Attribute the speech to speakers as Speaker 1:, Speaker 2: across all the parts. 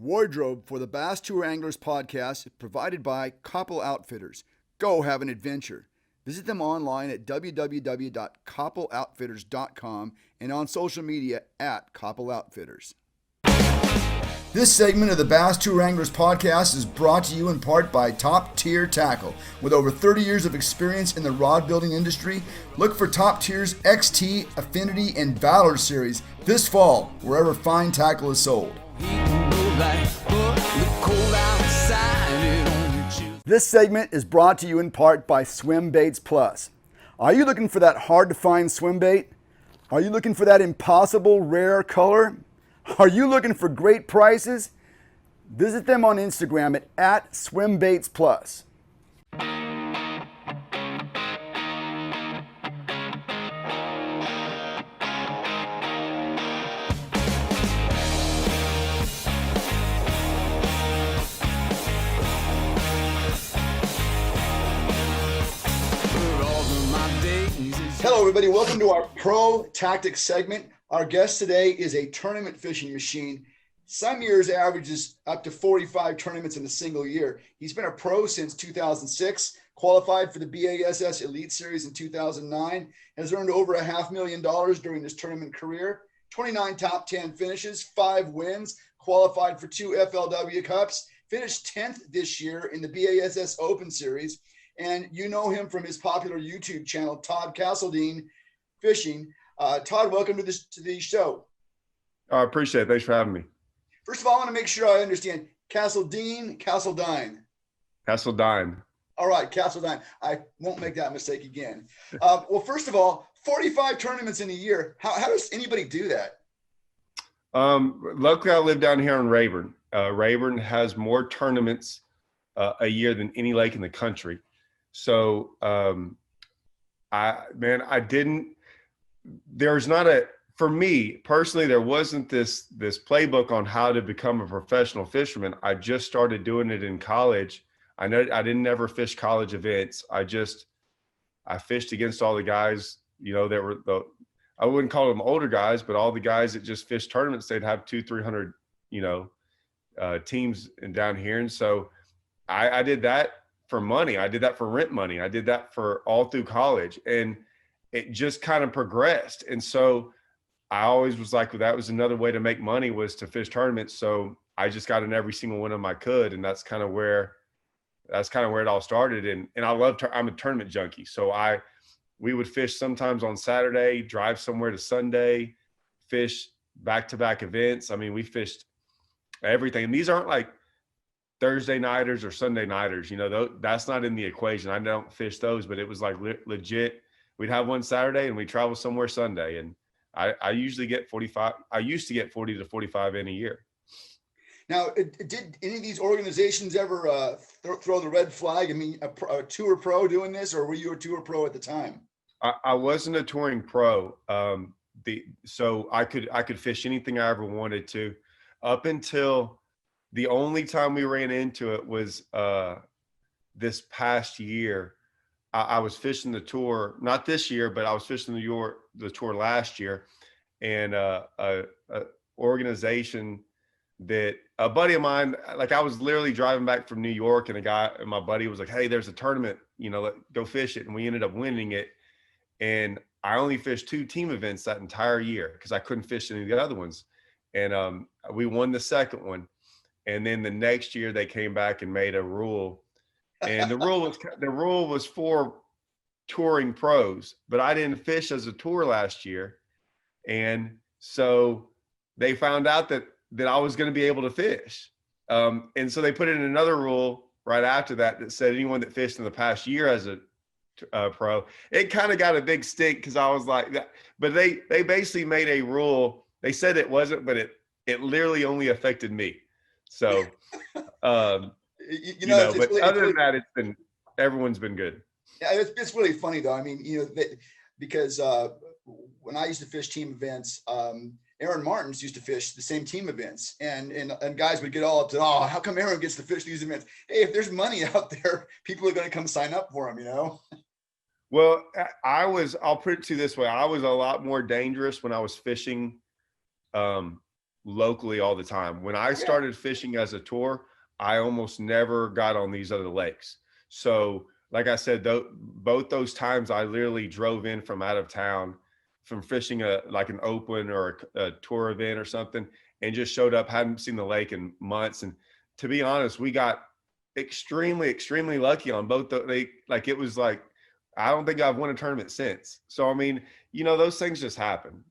Speaker 1: Wardrobe for the Bass Tour Anglers podcast is provided by Koppel Outfitters. Go have an adventure. Visit them online at www.koppeloutfitters.com and on social media at Koppel Outfitters. This segment of the Bass Tour Anglers podcast is brought to you in part by Top Tier Tackle. With over 30 years of experience in the rod building industry, look for Top Tier's XT, Affinity, and Valor series this fall, wherever fine tackle is sold. This segment is brought to you in part by Swim Baits Plus. Are you looking for that hard-to-find swim bait? Are you looking for that impossible rare color? Are you looking for great prices? Visit them on Instagram at @SwimBaitsPlus. Hello everybody, welcome to our Pro Tactics segment. Our guest today is a tournament fishing machine. Some years averages up to 45 tournaments in a single year. He's been a pro since 2006, qualified for the BASS Elite Series in 2009, has earned over $500,000 during his tournament career, 29 top 10 finishes, 5 wins, qualified for 2 FLW Cups, finished 10th this year in the BASS Open Series. And you know him from his popular YouTube channel, Todd Castledine Fishing. Todd, welcome to the show.
Speaker 2: I appreciate it. Thanks for having me.
Speaker 1: First of all, I want to make sure I understand. Castledine.
Speaker 2: Castledine.
Speaker 1: All right, Castledine. I won't make that mistake again. Well, first of all, 45 tournaments in a year. How does anybody do that?
Speaker 2: Luckily, I live down here in Rayburn. Rayburn has more tournaments a year than any lake in the country. So, for me personally, there wasn't this playbook on how to become a professional fisherman. I just started doing it in college. I didn't ever fish college events. I fished against all the guys, that were I wouldn't call them older guys, but all the guys that just fished tournaments. They'd have 200-300, teams down here. And so I did that for money. I did that for rent money. I did that for all through college, and it just kind of progressed. And so I always was like, well, that was another way to make money, was to fish tournaments. So I just got in every single one of them I could. And that's kind of where it all started. And I I'm a tournament junkie. So we would fish sometimes on Saturday, drive somewhere to Sunday, fish back-to-back events. I mean, we fished everything. And these aren't like Thursday nighters or Sunday nighters, that's not in the equation. I don't fish those, but it was like legit. We'd have one Saturday and we'd travel somewhere Sunday. And I usually get 45. I used to get 40 to 45 in a year.
Speaker 1: Now, did any of these organizations ever throw the red flag? I mean, a tour pro doing this, or were you a tour pro at the time?
Speaker 2: I wasn't a touring pro. So I could fish anything I ever wanted to, up until the only time we ran into it was this past year. I was fishing the tour, not this year, but I was fishing the tour last year, and a organization that a buddy of mine, like I was literally driving back from New York, and my buddy was like, "Hey, there's a tournament, go fish it," and we ended up winning it. And I only fished 2 team events that entire year because I couldn't fish any of the other ones, and we won the second one. And then the next year they came back and made a rule, and the rule was for touring pros, but I didn't fish as a tour last year. And so they found out that I was going to be able to fish. And so they put in another rule right after that said anyone that fished in the past year as a pro. It kind of got a big stink because I was like that, but they basically made a rule. They said it wasn't, but it literally only affected me. So, but other than that, everyone's been good.
Speaker 1: Yeah, it's really funny though. I mean, because when I used to fish team events, Aaron Martins used to fish the same team events, and guys would get all up to, oh, how come Aaron gets to fish these events? Hey, if there's money out there, people are going to come sign up for him,
Speaker 2: Well, I'll put it to you this way. I was a lot more dangerous when I was fishing locally all the time. When I started fishing as a tour, I almost never got on these other lakes. So like I said, both those times I literally drove in from out of town from fishing like an open or a tour event or something, and just showed up, hadn't seen the lake in months. And to be honest, we got extremely lucky on both. Like, it was like, I don't think I've won a tournament since. So, I mean, those things just happen.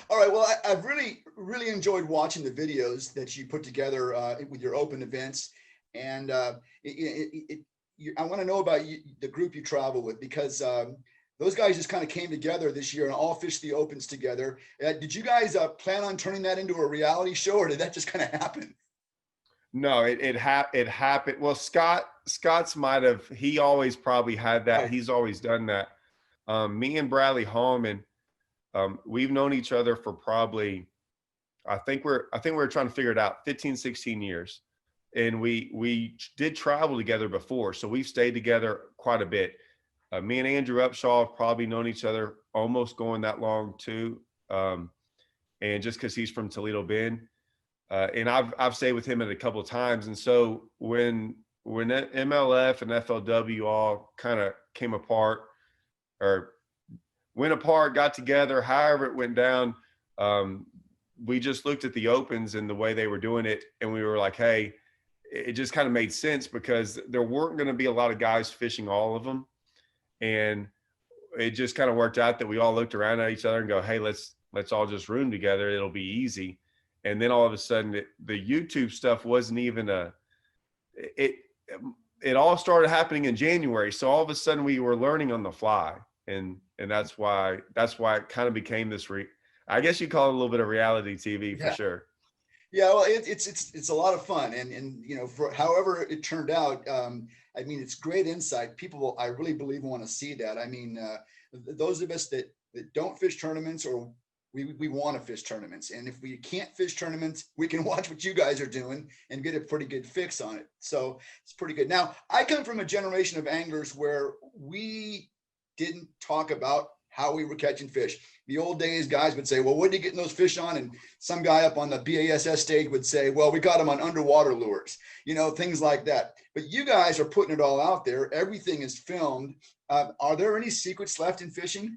Speaker 1: All right. Well, I've really enjoyed watching the videos that you put together with your open events. And I want to know about the group you travel with, because those guys just kind of came together this year and all fished the opens together. Did you guys plan on turning that into a reality show, or did that just kind of happen?
Speaker 2: No, it happened. Well, Scott's he always probably had that. Right. He's always done that. Me and Bradley Hallman, we've known each other for probably, I think we're trying to figure it out, 15, 16 years. And we did travel together before. So we've stayed together quite a bit. Me and Andrew Upshaw have probably known each other almost going that long too. And just cause he's from Toledo Bend. And I've stayed with him a couple of times. And so when MLF and FLW all kind of came apart, or went apart, got together, however it went down, we just looked at the opens and the way they were doing it, and we were like, hey, it just kind of made sense, because there weren't going to be a lot of guys fishing all of them. And it just kind of worked out that we all looked around at each other and go, hey, let's all just room together. It'll be easy. And then all of a sudden the YouTube stuff wasn't even it all started happening in January. So all of a sudden we were learning on the fly. And that's why it kind of became this, I guess you call it a little bit of reality TV for sure.
Speaker 1: Yeah, well, it's a lot of fun, and for however it turned out, I mean, it's great insight. People, I really believe, want to see that. I mean, those of us that don't fish tournaments, or we want to fish tournaments, and if we can't fish tournaments, we can watch what you guys are doing and get a pretty good fix on it. So it's pretty good. Now, I come from a generation of anglers where we didn't talk about how we were catching fish. The old days, guys would say, well, what are you getting those fish on? And some guy up on the BASS stage would say, well, we got them on underwater lures, things like that. But you guys are putting it all out there. Everything is filmed. Are there any secrets left in fishing?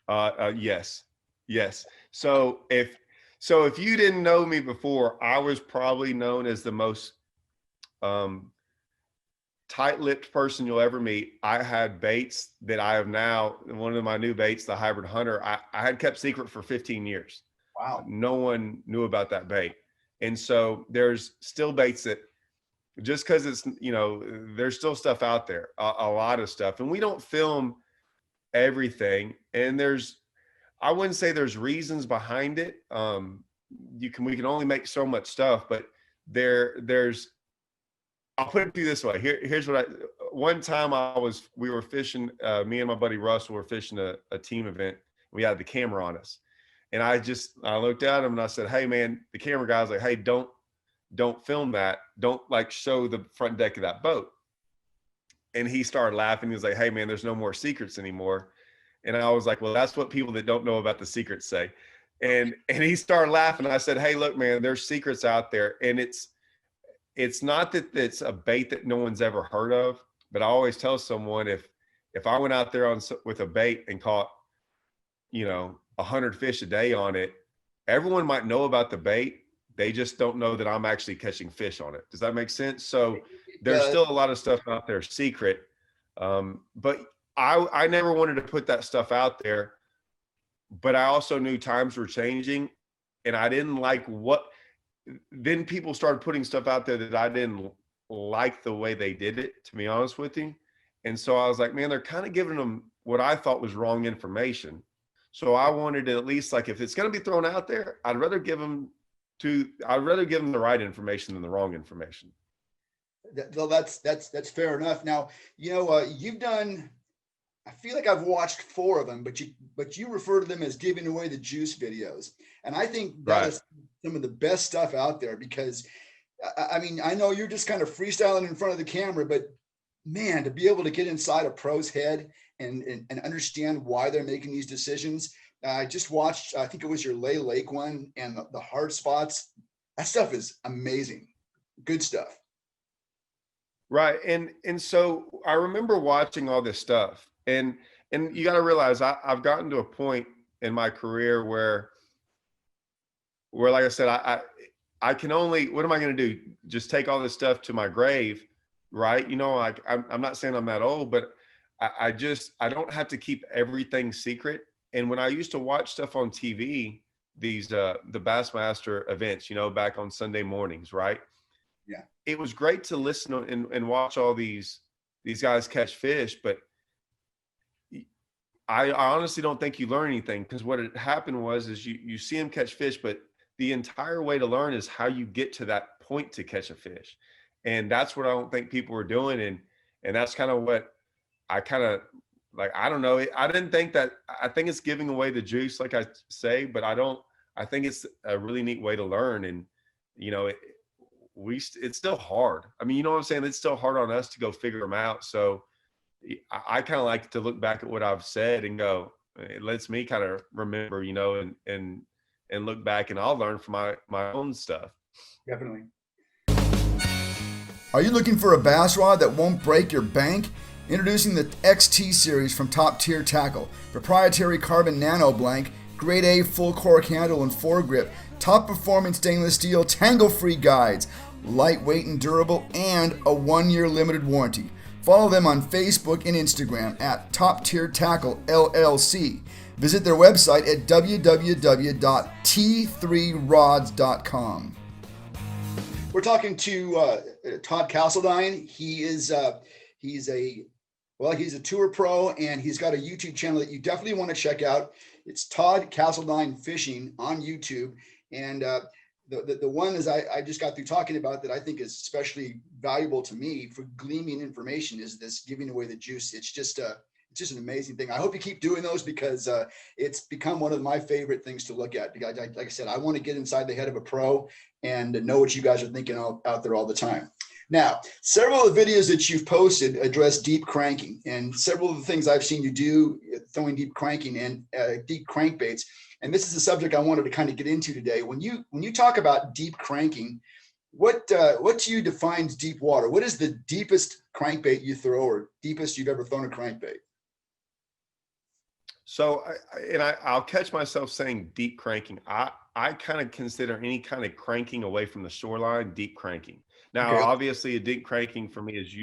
Speaker 2: Yes. So if you didn't know me before, I was probably known as the most tight-lipped person you'll ever meet. I had baits that I have now, one of my new baits, the Hybrid Hunter, I had kept secret for 15 years.
Speaker 1: Wow.
Speaker 2: No one knew about that bait. And so there's still baits that, just because it's, there's still stuff out there, a lot of stuff. And we don't film everything. And I wouldn't say there's reasons behind it. We can only make so much stuff, but there's, I'll put it to you this way. Here's what one time we were fishing, me and my buddy Russell were fishing a team event. We had the camera on us, and I looked at him and I said, hey man, the camera guy was like, hey, don't film that. Don't show the front deck of that boat. And he started laughing. He was like, hey man, there's no more secrets anymore. And I was like, well, that's what people that don't know about the secrets say. And he started laughing. I said, hey, look, man, there's secrets out there. And it's not that it's a bait that no one's ever heard of, but I always tell someone, if I went out there with a bait and caught, 100 fish a day on it, everyone might know about the bait. They just don't know that I'm actually catching fish on it. Does that make sense? So there's still a lot of stuff out there secret. But I never wanted to put that stuff out there, but I also knew times were changing, and I didn't like then people started putting stuff out there that I didn't like the way they did it, to be honest with you. And so I was like, man, they're kind of giving them what I thought was wrong information. So I wanted to at least, if it's going to be thrown out there, I'd rather give them the right information than the wrong information.
Speaker 1: Well, that's fair enough. Now, you've done, I feel like I've watched 4 of them, but you refer to them as giving away the juice videos. And I think that is some of the best stuff out there, because I mean, I know you're just kind of freestyling in front of the camera, but man, to be able to get inside a pro's head and understand why they're making these decisions, I just watched, I think it was your Lay Lake one, and the hard spots. That stuff is amazing. Good stuff.
Speaker 2: Right. And so I remember watching all this stuff, and you got to realize I've gotten to a point in my career where like I said, I can only, what am I going to do? Just take all this stuff to my grave, right? Like I'm not saying I'm that old, but I don't have to keep everything secret. And when I used to watch stuff on TV, these the Bassmaster events, back on Sunday mornings, right?
Speaker 1: Yeah.
Speaker 2: It was great to listen and watch all these guys catch fish, but I honestly don't think you learn anything, because what had happened is you see them catch fish, but the entire way to learn is how you get to that point to catch a fish. And that's what I don't think people were doing. And that's kind of what I kind of like, I don't know. I didn't think that, I think it's giving away the juice, like I say, but I think it's a really neat way to learn. And, it's still hard. I mean, you know what I'm saying? It's still hard on us to go figure them out. So I kind of like to look back at what I've said and go, it lets me kind of remember, and look back, and I'll learn from my own stuff.
Speaker 1: Definitely. Are you looking for a bass rod that won't break your bank? Introducing the XT series from Top Tier Tackle. Proprietary carbon nano blank, grade A full cork handle and foregrip, top performance stainless steel, tangle-free guides, lightweight and durable, and a 1-year limited warranty. Follow them on Facebook and Instagram at Top Tier Tackle LLC. Visit their website at www.t3rods.com. We're talking to Todd Castledine. He's a tour pro, and he's got a YouTube channel that you definitely want to check out. It's Todd Castledine Fishing on YouTube. And the one is I just got through talking about that I think is especially valuable to me for gleaming information is this giving away the juice. It's just an amazing thing. I hope you keep doing those, because it's become one of my favorite things to look at. Like I said, I want to get inside the head of a pro and know what you guys are thinking out there all the time. Now, several of the videos that you've posted address deep cranking, and several of the things I've seen you do, throwing deep cranking and deep crankbaits. And this is the subject I wanted to kind of get into today. When you talk about deep cranking, what to you defines deep water? What is the deepest crankbait you throw, or deepest you've ever thrown a crankbait?
Speaker 2: So, I'll catch myself saying deep cranking. I kind of consider any kind of cranking away from the shoreline deep cranking. Now,
Speaker 1: Okay.
Speaker 2: Obviously, a deep cranking for me is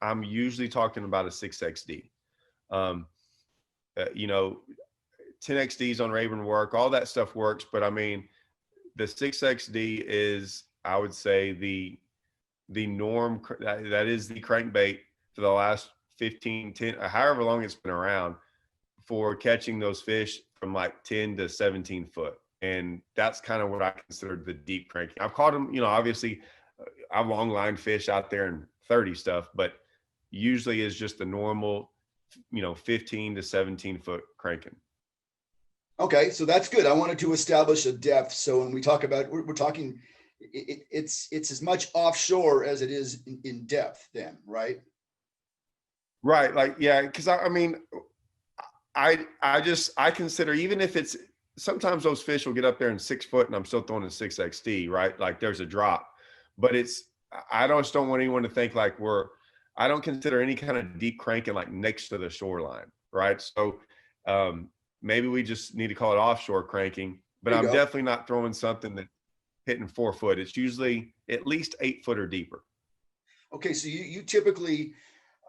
Speaker 2: I'm usually talking about a 6XD. 10XDs on Raven work, all that stuff works. But I mean, the 6XD is, I would say, the norm. That is the crankbait for the last 15, 10, however long it's been around, for catching those fish from like 10 to 17 foot. And that's kind of what I consider the deep cranking. I've caught them, obviously I've long line fish out there in 30 stuff, but usually is just the normal, 15 to 17 foot cranking. Okay.
Speaker 1: So that's good. I wanted to establish a depth. So when we talk about, we're talking, it's as much offshore as it is in depth then, right?
Speaker 2: Right. Like, yeah. Cause I mean, I consider, even if it's, sometimes those fish will get up there in 6 foot and I'm still throwing a 6XD, right? Like there's a drop, but I just don't want anyone to think like I don't consider any kind of deep cranking like next to the shoreline, right? So maybe we just need to call it offshore cranking, but I'm definitely not throwing something that's hitting 4 foot. It's usually at least 8 foot or deeper.
Speaker 1: Okay. So you typically,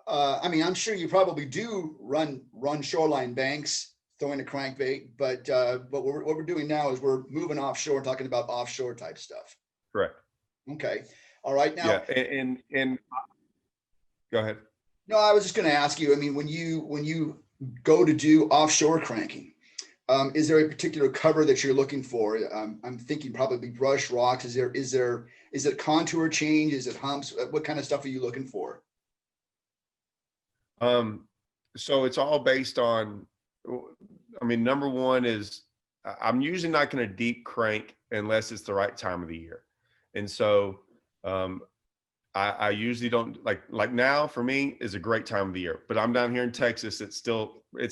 Speaker 1: I mean, I'm sure you probably do run shoreline banks throwing a crankbait, but what we're doing now is we're moving offshore, talking about offshore type stuff.
Speaker 2: Correct.
Speaker 1: Okay. All right. Now,
Speaker 2: yeah, and go ahead.
Speaker 1: No, I was just going to ask you. I mean, when you go to do offshore cranking, is there a particular cover that you're looking for? I'm thinking probably brush, rocks. Is it contour change? Is it humps? What kind of stuff are you looking for?
Speaker 2: So it's all based on, I mean, number one is I'm usually not going to deep crank unless it's the right time of the year. And so I usually don't like now for me is a great time of the year, but I'm down here in Texas. It's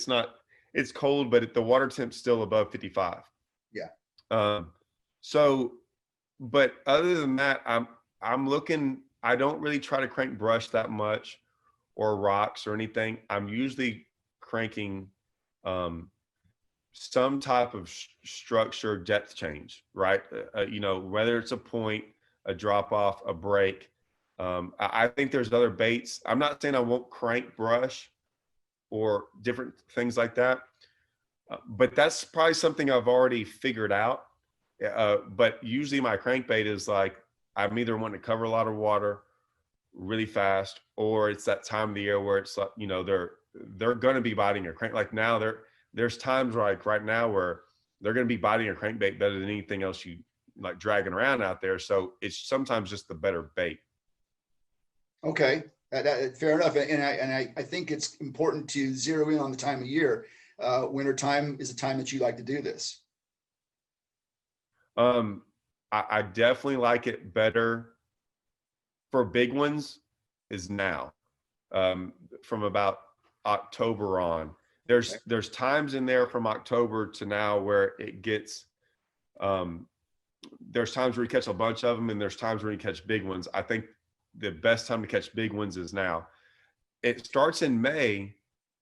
Speaker 2: not, it's cold, but the water temp's still above 55.
Speaker 1: Yeah.
Speaker 2: So, but other than that, I'm looking, I don't really try to crank brush that much or rocks or anything. I'm usually cranking some type of structure depth change, right? Whether it's a point, a drop off, a break. I think there's other baits. I'm not saying I won't crank brush or different things like that, but that's probably something I've already figured out. But usually my crankbait is like, I'm either wanting to cover a lot of water really fast, or it's that time of the year where it's like, they're going to be biting a crank. Like now there's times like right now where they're going to be biting a crankbait better than anything else you like dragging around out there. So it's sometimes just the better bait.
Speaker 1: Okay, fair enough. And I think it's important to zero in on the time of year. Winter time is a time that you like to do this.
Speaker 2: I definitely like it better for big ones is now, from about October on. There's times in there from October to now where it gets, there's times where you catch a bunch of them and there's times where you catch big ones. I think the best time to catch big ones is now. It starts in May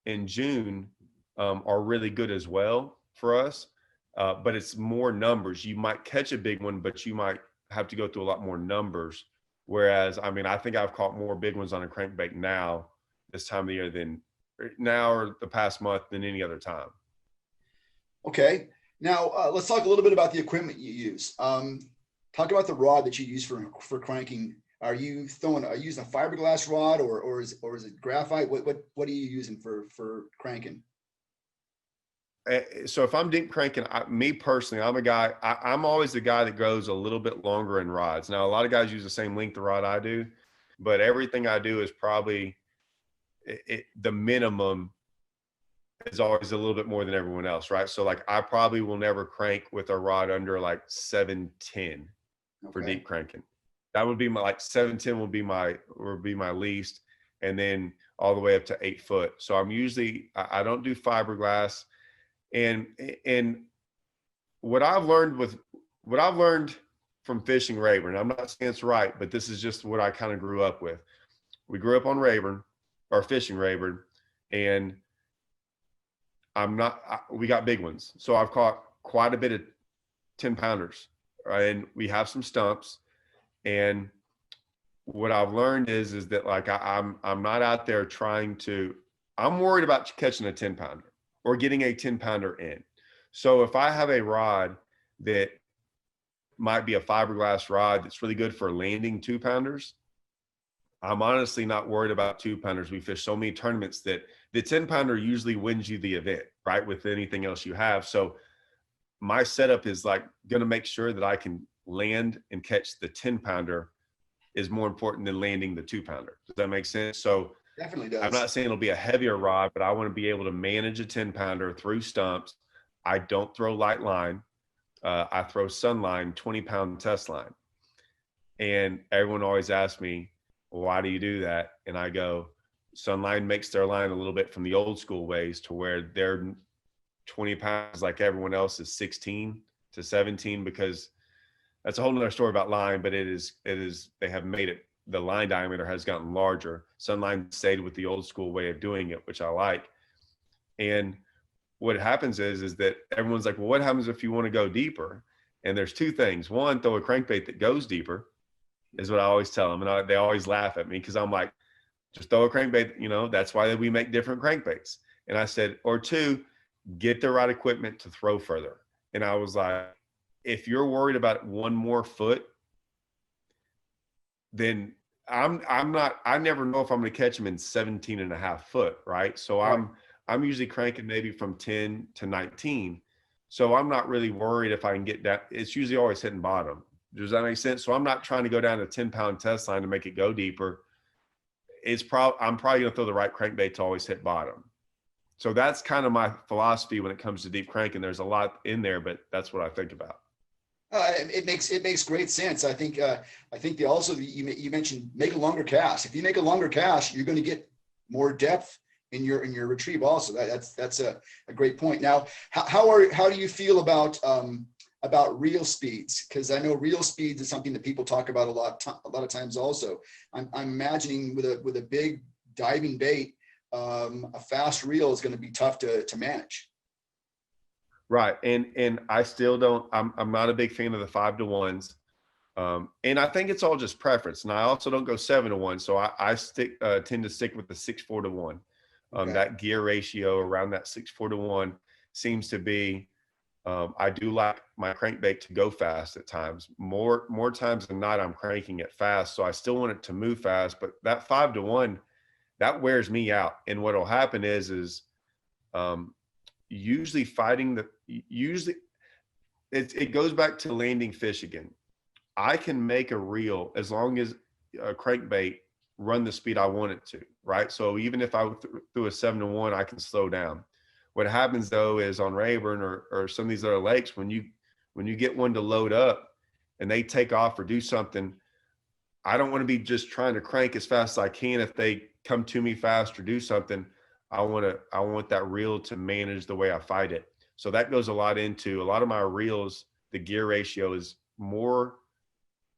Speaker 2: and June, are really good as well for us. But it's more numbers. You might catch a big one, but you might have to go through a lot more numbers. Whereas, I mean, I think I've caught more big ones on a crankbait now this time of the year than now or the past month than any other time.
Speaker 1: Okay. Now let's talk a little bit about the equipment you use. Talk about the rod that you use for cranking. Are you using a fiberglass rod or is it graphite? What are you using for cranking?
Speaker 2: So if I'm deep cranking, me personally, I'm a guy, I'm always the guy that goes a little bit longer in rods. Now, a lot of guys use the same length of rod I do, but everything I do is probably the minimum is always a little bit more than everyone else, right? So like I probably will never crank with a rod under like 710 for deep cranking. That would be my 710 would be my least, and then all the way up to 8 foot. So I'm usually, I don't do fiberglass. And what I've learned from fishing Rayburn, I'm not saying it's right, but this is just what I kind of grew up with. We grew up on Rayburn or fishing Rayburn, and we got big ones. So I've caught quite a bit of 10-pounders, and we have some stumps. And what I've learned is that like I'm not out there I'm worried about catching a 10-pounder. Or getting a 10-pounder in. So if I have a rod that might be a fiberglass rod that's really good for landing 2-pounders, I'm honestly not worried about 2-pounders. We fish so many tournaments that the 10-pounder usually wins you the event, right? With anything else you have. So my setup is like going to make sure that I can land and catch the 10-pounder is more important than landing the 2-pounder. Does that make sense? So
Speaker 1: definitely does.
Speaker 2: I'm not saying it'll be a heavier rod, but I want to be able to manage a 10-pounder through stumps. I don't throw light line. I throw Sunline 20-pound test line. And everyone always asks me, well, why do you do that? And I go, Sunline makes their line a little bit from the old school ways to where their 20 pounds like everyone else is 16 to 17, because that's a whole nother story about line, but it is, they have made it, the line diameter has gotten larger. Sunline stayed with the old school way of doing it, which I like. And what happens is that everyone's like, well, what happens if you want to go deeper? And there's two things. One, throw a crankbait that goes deeper is what I always tell them. And they always laugh at me because I'm like, just throw a crankbait, that's why we make different crankbaits. And I said, or two, get the right equipment to throw further. And I was like, if you're worried about one more foot, then I never know if I'm going to catch them in 17.5 foot. Right. So
Speaker 1: right.
Speaker 2: I'm usually cranking maybe from 10 to 19. So I'm not really worried if I can get that. It's usually always hitting bottom. Does that make sense? So I'm not trying to go down a 10-pound test line to make it go deeper. I'm probably going to throw the right crankbait to always hit bottom. So that's kind of my philosophy when it comes to deep cranking. There's a lot in there, but that's what I think about.
Speaker 1: It makes great sense. I think you mentioned make a longer cast. If you make a longer cast, you're going to get more depth in your retrieve also. That's a great point. Now, how do you feel about reel speeds? Because I know reel speeds is something that people talk about a lot of times also. I'm imagining with a big diving bait, a fast reel is going to be tough to manage.
Speaker 2: Right. And I still don't, I'm not a big fan of the 5-to-1s. And I think it's all just preference. And I also don't go 7-to-1. So I tend to stick with the 6-4-to-1.
Speaker 1: Okay.
Speaker 2: That gear ratio around that 6-4-to-1 seems to be, I do like my crankbait to go fast at times. More times than not, I'm cranking it fast. So I still want it to move fast, but that 5-to-1, that wears me out. And what'll happen is usually it goes back to landing fish again. I can make a reel as long as a crankbait run the speed I want it to, right? So even if I threw a 7-to-1, I can slow down. What happens though is on Rayburn or some of these other lakes, when you get one to load up and they take off or do something, I don't want to be just trying to crank as fast as I can. If they come to me fast or do something, I want that reel to manage the way I fight it. So that goes a lot of my reels. The gear ratio is more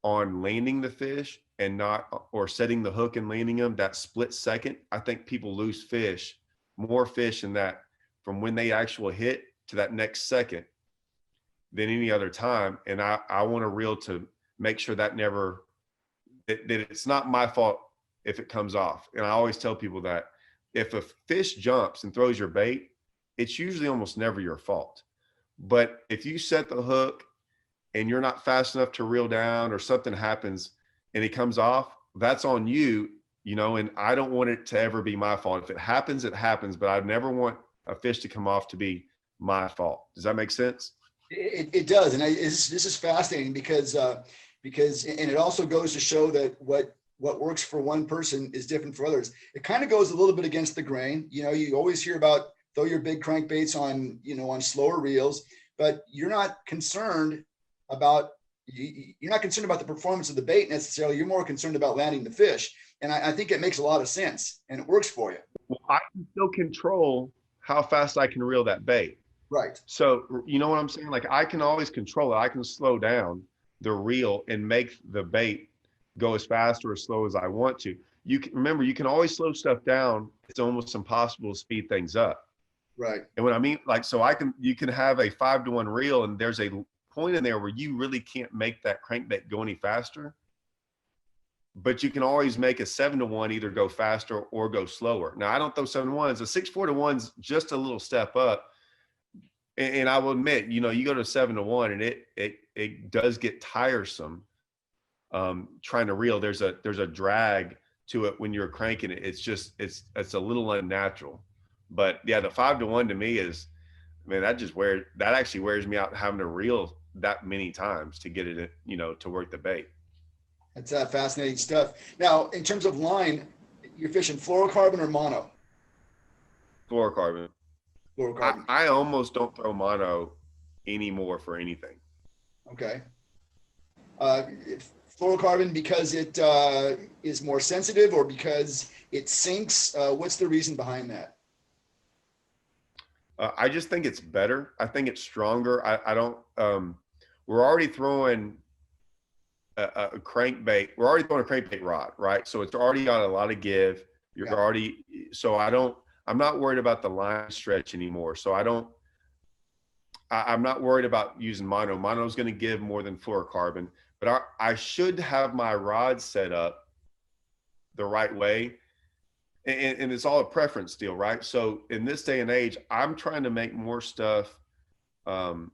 Speaker 2: on landing the fish and not, or setting the hook and landing them. That split second, I think people lose more fish in that from when they actually hit to that next second than any other time. And I want a reel to make sure that it's not my fault if it comes off. And I always tell people that if a fish jumps and throws your bait, it's usually almost never your fault. But if you set the hook and you're not fast enough to reel down, or something happens and it comes off, that's on you, and I don't want it to ever be my fault. If it happens, it happens, but I never want a fish to come off to be my fault. Does that make sense?
Speaker 1: It does. And this is fascinating because and it also goes to show that what works for one person is different for others. It kind of goes a little bit against the grain. You always hear about throw your big crankbaits on slower reels, but you're not concerned about the performance of the bait necessarily. You're more concerned about landing the fish. And I think it makes a lot of sense and it works for you.
Speaker 2: Well, I can still control how fast I can reel that bait.
Speaker 1: Right.
Speaker 2: So, you know what I'm saying? Like I can always control it. I can slow down the reel and make the bait go as fast or as slow as I want to. You can always slow stuff down. It's almost impossible to speed things up.
Speaker 1: Right.
Speaker 2: And what I mean, you can have a 5-to-1 reel and there's a point in there where you really can't make that crankbait go any faster, but you can always make a 7-to-1 either go faster or go slower. Now I don't throw 7-to-1s. A 6-4-to-1's just a little step up. And I will admit, you go to 7-to-1 and it does get tiresome trying to reel. There's a drag to it when you're cranking it. It's a little unnatural. But yeah, the 5-to-1 to me is, man, that actually wears me out having to reel that many times to get it, to work the bait.
Speaker 1: That's fascinating stuff. Now, in terms of line, you're fishing fluorocarbon or mono?
Speaker 2: Fluorocarbon. I almost don't throw mono anymore for anything.
Speaker 1: Okay. Fluorocarbon because it is more sensitive or because it sinks? What's the reason behind that?
Speaker 2: I just think it's better. I think it's stronger. I don't, we're already throwing a crankbait. We're already throwing a crankbait rod, right? So it's already got a lot of give. I'm not worried about the line stretch anymore. So I'm not worried about using mono. Mono is going to give more than fluorocarbon, but I should have my rod set up the right way. And it's all a preference deal, right? So in this day and age, I'm trying to make more stuff the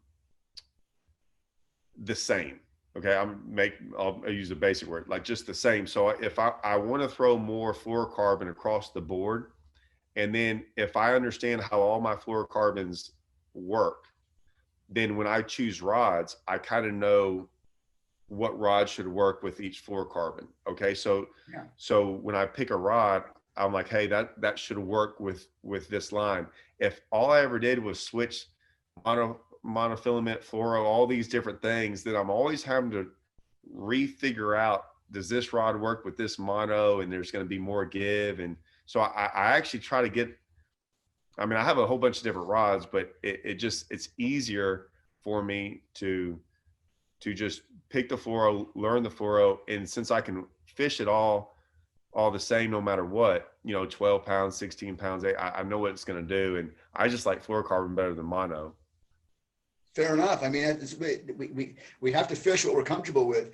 Speaker 2: same. Okay, I'll use a basic word, like just the same. So if I want to throw more fluorocarbon across the board, and then if I understand how all my fluorocarbons work, then when I choose rods, I kind of know what rod should work with each fluorocarbon. Okay, so when I pick a rod, I'm like, hey, that should work with this line. If all I ever did was switch monofilament, fluoro, all these different things, then I'm always having to refigure out, does this rod work with this mono? And there's going to be more give. And so I actually try to get I mean, I have a whole bunch of different rods, but it's easier for me to just pick the fluoro, learn the fluoro. And since I can fish it all the same, no matter what, 12 pounds, 16 pounds, I know what it's going to do. And I just like fluorocarbon better than mono.
Speaker 1: Fair enough. I mean, we have to fish what we're comfortable with.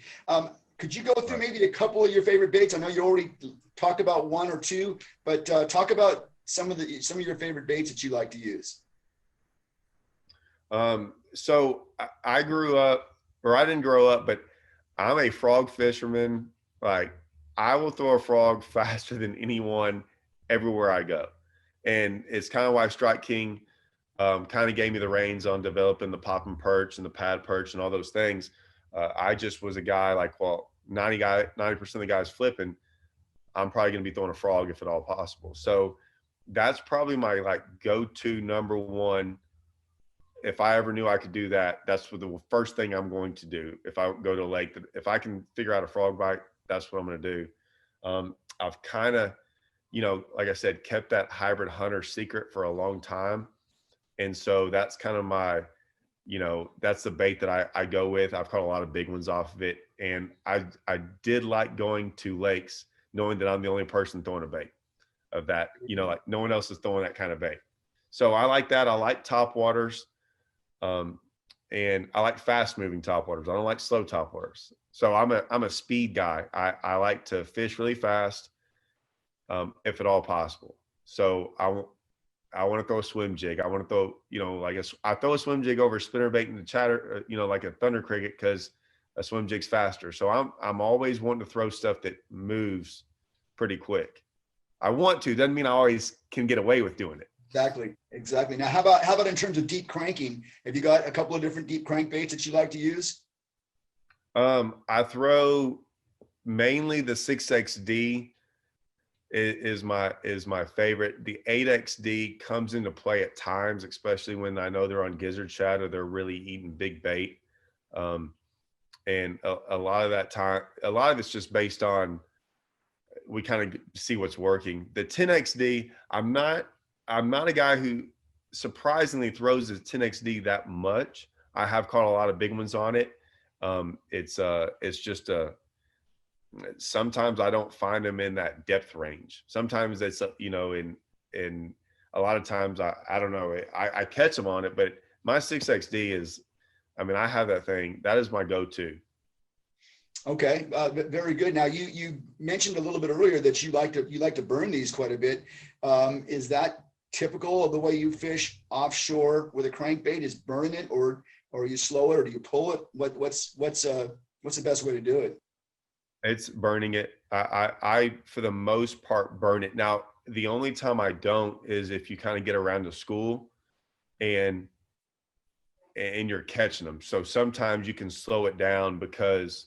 Speaker 1: Could you go through maybe a couple of your favorite baits? I know you already talked about one or two, but talk about some of your favorite baits that you like to use.
Speaker 2: So I grew up, or I didn't grow up, but I'm a frog fisherman. Like, I will throw a frog faster than anyone everywhere I go. And it's kind of why Strike King kind of gave me the reins on developing the pop and perch and the pad perch and all those things. I just was a guy like, well, 90% of the guys flipping, I'm probably going to be throwing a frog if at all possible. So that's probably my like go-to number one. If I ever knew I could do that, that's the first thing I'm going to do. If I go to a lake, if I can figure out a frog bite, that's what I'm going to do. I've kind of, like I said, kept that hybrid hunter secret for a long time. And so that's kind of my, that's the bait that I go with. I've caught a lot of big ones off of it. And I did like going to lakes knowing that I'm the only person throwing a bait of that, like no one else is throwing that kind of bait. So I like that. I like top waters. And I like fast moving top waters. I don't like slow top waters. So I'm a speed guy. I like to fish really fast, if at all possible. So I want to throw a swim jig. I want to throw, like I throw a swim jig over a spinner bait in the chatter, like a thunder cricket, because a swim jig's faster. So I'm always wanting to throw stuff that moves pretty quick. I want to, doesn't mean I always can get away with doing it.
Speaker 1: Exactly. Now, how about in terms of deep cranking? Have you got a couple of different deep crankbaits that you like to use?
Speaker 2: I throw mainly the 6XD is my favorite. The 8XD comes into play at times, especially when I know they're on gizzard shad or they're really eating big bait. And a lot of that time, a lot of it's just based on, we kind of see what's working. The 10XD, I'm not a guy who surprisingly throws the 10XD that much. I have caught a lot of big ones on it. It's just sometimes I don't find them in that depth range. Sometimes it's, in a lot of times I don't know, I catch them on it, but my 6XD is, I have that thing. That is my go-to.
Speaker 1: Okay, very good. Now you mentioned a little bit earlier that you like to burn these quite a bit. Is that typical of the way you fish offshore with a crankbait? Is burning it, or are you slow it, or do you pull it? What's the best way to do it?
Speaker 2: It's burning it. I for the most part burn it. Now the only time I don't is if you kind of get around to school and you're catching them. So sometimes you can slow it down because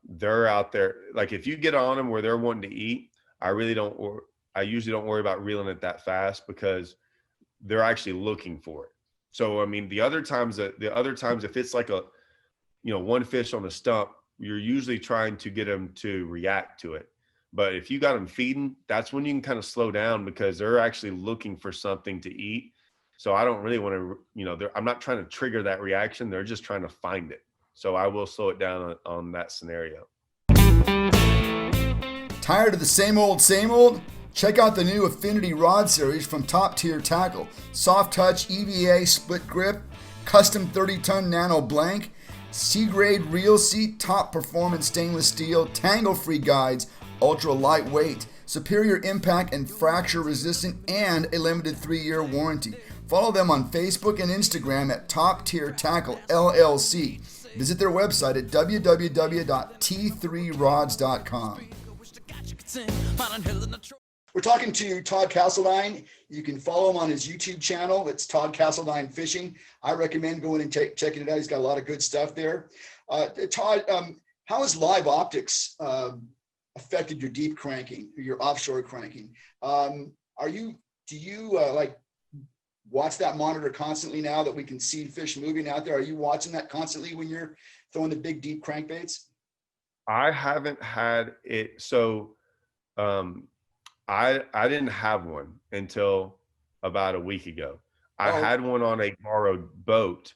Speaker 2: they're out there. Like if you get on them where they're wanting to eat, I usually don't worry about reeling it that fast because they're actually looking for it. So, the other times if it's like a, one fish on the stump, you're usually trying to get them to react to it. But if you got them feeding, that's when you can kind of slow down because they're actually looking for something to eat. So I don't really want to, I'm not trying to trigger that reaction. They're just trying to find it. So I will slow it down on that scenario.
Speaker 1: Tired of the same old? Check out the new Affinity Rod Series from Top Tier Tackle. Soft touch EVA split grip, custom 30-ton nano blank, C-grade reel seat, top performance stainless steel, tangle-free guides, ultra lightweight, superior impact and fracture resistant, and a limited 3-year warranty. Follow them on Facebook and Instagram at Top Tier Tackle LLC. Visit their website at www.t3rods.com. We're talking to Todd Castledine. You can follow him on his YouTube channel. It's Todd Castledine Fishing. I recommend going and checking it out. He's got a lot of good stuff there. Todd, how has live optics affected your deep cranking, your offshore cranking? Do you watch that monitor constantly now that we can see fish moving out there? Are you watching that constantly when you're throwing the big deep crankbaits?
Speaker 2: I haven't had it. So I didn't have one until about a week ago. I
Speaker 1: Oh,
Speaker 2: had one on a borrowed boat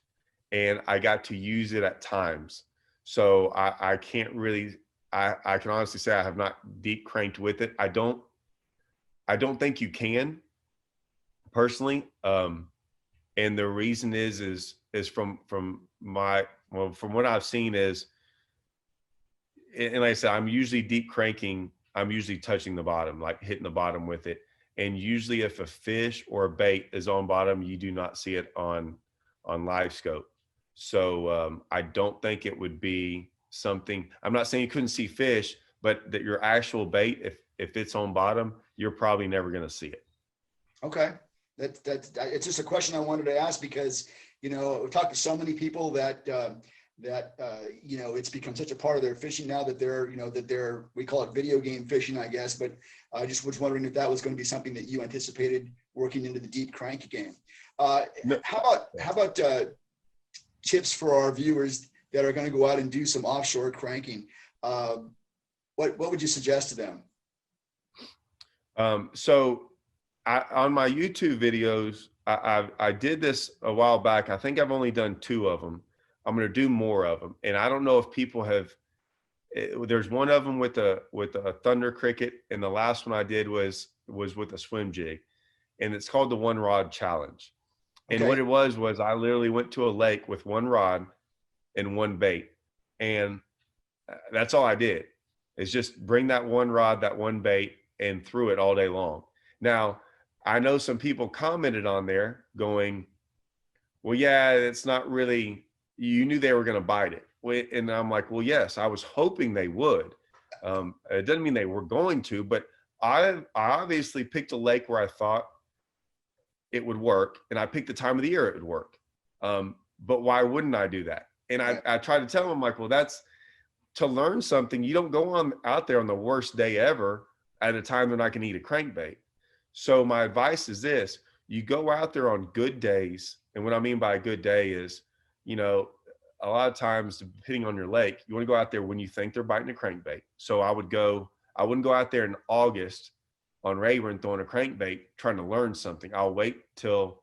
Speaker 2: and I got to use it at times. So I can't really, I can honestly say I have not deep cranked with it. I don't think you can personally. And the reason is from my, well, from what I've seen is, and like I said, I'm usually deep cranking. I'm usually touching the bottom, like hitting the bottom with it. And usually if a fish or a bait is on bottom, you do not see it on live scope. So I don't think it would be something, I'm not saying you couldn't see fish, but that your actual bait, if it's on bottom, you're probably never going to see it.
Speaker 1: okay. That's it's just a question I wanted to ask because, I've talked to so many people that, it's become such a part of their fishing now that we call it video game fishing, I guess. But I just was wondering if that was going to be something that you anticipated working into the deep crank game.
Speaker 2: No.
Speaker 1: How about tips for our viewers that are going to go out and do some offshore cranking? What would you suggest to them?
Speaker 2: So on my YouTube videos, I did this a while back. I think I've only done 2 of them. I'm going to do more of them. And I don't know if people have, there's one of them with a thunder cricket. And the last one I did was with a swim jig, and it's called the 1 rod challenge. And
Speaker 1: Okay.
Speaker 2: what it was I literally went to a lake with 1 rod and 1 bait. And that's all I did, is just bring that 1 rod, that 1 bait, and threw it all day long. Now, I know some people commented on there going, well, yeah, it's not really, you knew they were going to bite it. And I'm like, well, yes, I was hoping they would. It doesn't mean they were going to, but I obviously picked a lake where I thought it would work, and I picked the time of the year it would work. But why wouldn't I do that? And I tried to tell them, I'm like, well, that's to learn something. You don't go out there on the worst day ever at a time they're not going to eat a crankbait. So my advice is this: you go out there on good days. And what I mean by a good day is, a lot of times, depending on your lake, you want to go out there when you think they're biting a crankbait. So I wouldn't go out there in August on Rayburn throwing a crankbait trying to learn something. I'll wait till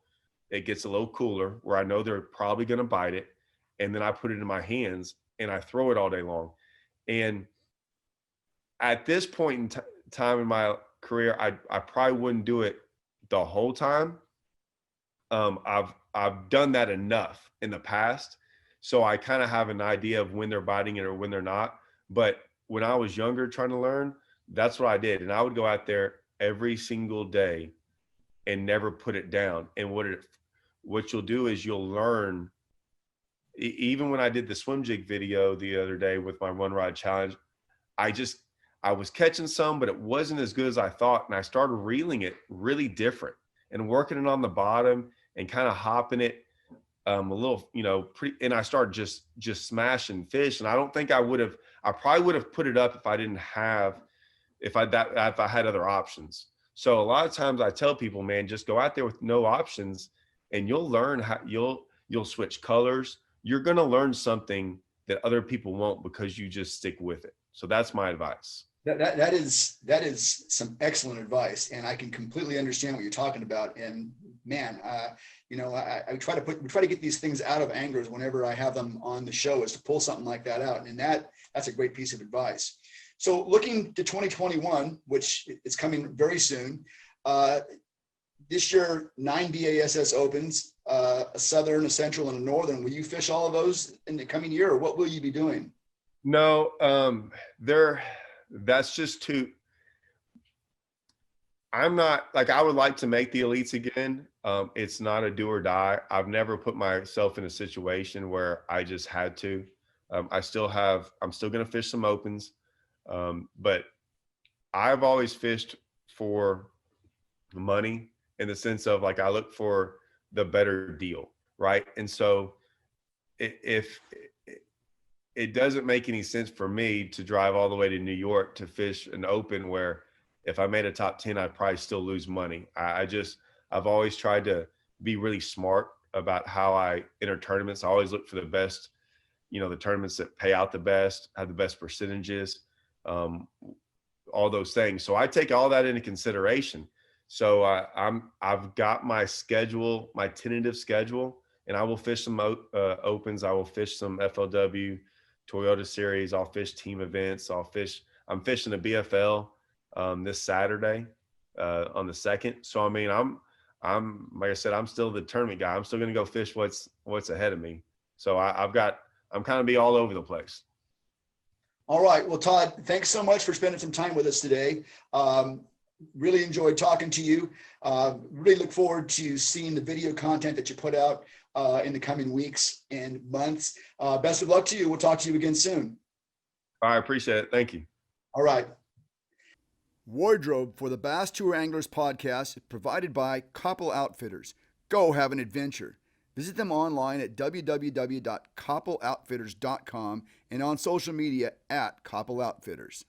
Speaker 2: it gets a little cooler where I know they're probably going to bite it. And then I put it in my hands and I throw it all day long. And at this point in time in my career, I probably wouldn't do it the whole time. I've done that enough in the past, so I kind of have an idea of when they're biting it or when they're not. But when I was younger trying to learn, that's what I did. And I would go out there every single day and never put it down. And what you'll do is you'll learn. Even when I did the swim jig video the other day with my 1 rod challenge, I was catching some, but it wasn't as good as I thought. And I started reeling it really different and working it on the bottom and kind of hopping it a little, and I started just smashing fish. And I don't think I probably would have put it up if I didn't have, if I had other options. So a lot of times I tell people, man, just go out there with no options and you'll learn how you'll switch colors. You're going to learn something that other people won't because you just stick with it. So that's my advice.
Speaker 1: That is some excellent advice, and I can completely understand what you're talking about. And man, I try to get these things out of anglers whenever I have them on the show, is to pull something like that out, and that's a great piece of advice. So looking to 2021, which is coming very soon, this year 9 BASS opens, a southern, a central, and a northern. Will you fish all of those in the coming year, or what will you be doing?
Speaker 2: No, that's just too, I'm not, like, I would like to make the elites again. It's not a do or die. I've never put myself in a situation where I just had to. I'm still going to fish some opens. But I've always fished for money, in the sense of, like, I look for the better deal. Right. And so if it doesn't make any sense for me to drive all the way to New York to fish an open where if I made a top 10, I'd probably still lose money. I've always tried to be really smart about how I enter tournaments. I always look for the best, the tournaments that pay out the best, have the best percentages, all those things. So I take all that into consideration. So I've got my schedule, my tentative schedule, and I will fish some opens. I will fish some FLW, Toyota Series. I'll fish team events. I'm fishing a BFL this Saturday on the 2nd. So I mean, I'm like I said, I'm still the tournament guy. I'm still going to go fish what's ahead of me. So I'm kind of be all over the place.
Speaker 1: All right. Well, Todd, thanks so much for spending some time with us today. Really enjoyed talking to you. Really look forward to seeing the video content that you put out in the coming weeks and months. Best of luck to you. We'll talk to you again soon.
Speaker 2: I appreciate it. Thank you.
Speaker 1: All right.
Speaker 3: Wardrobe for the Bass Tour Anglers podcast is provided by Koppel Outfitters. Go have an adventure. Visit them online at www.koppelOutfitters.com and on social media at Koppel Outfitters.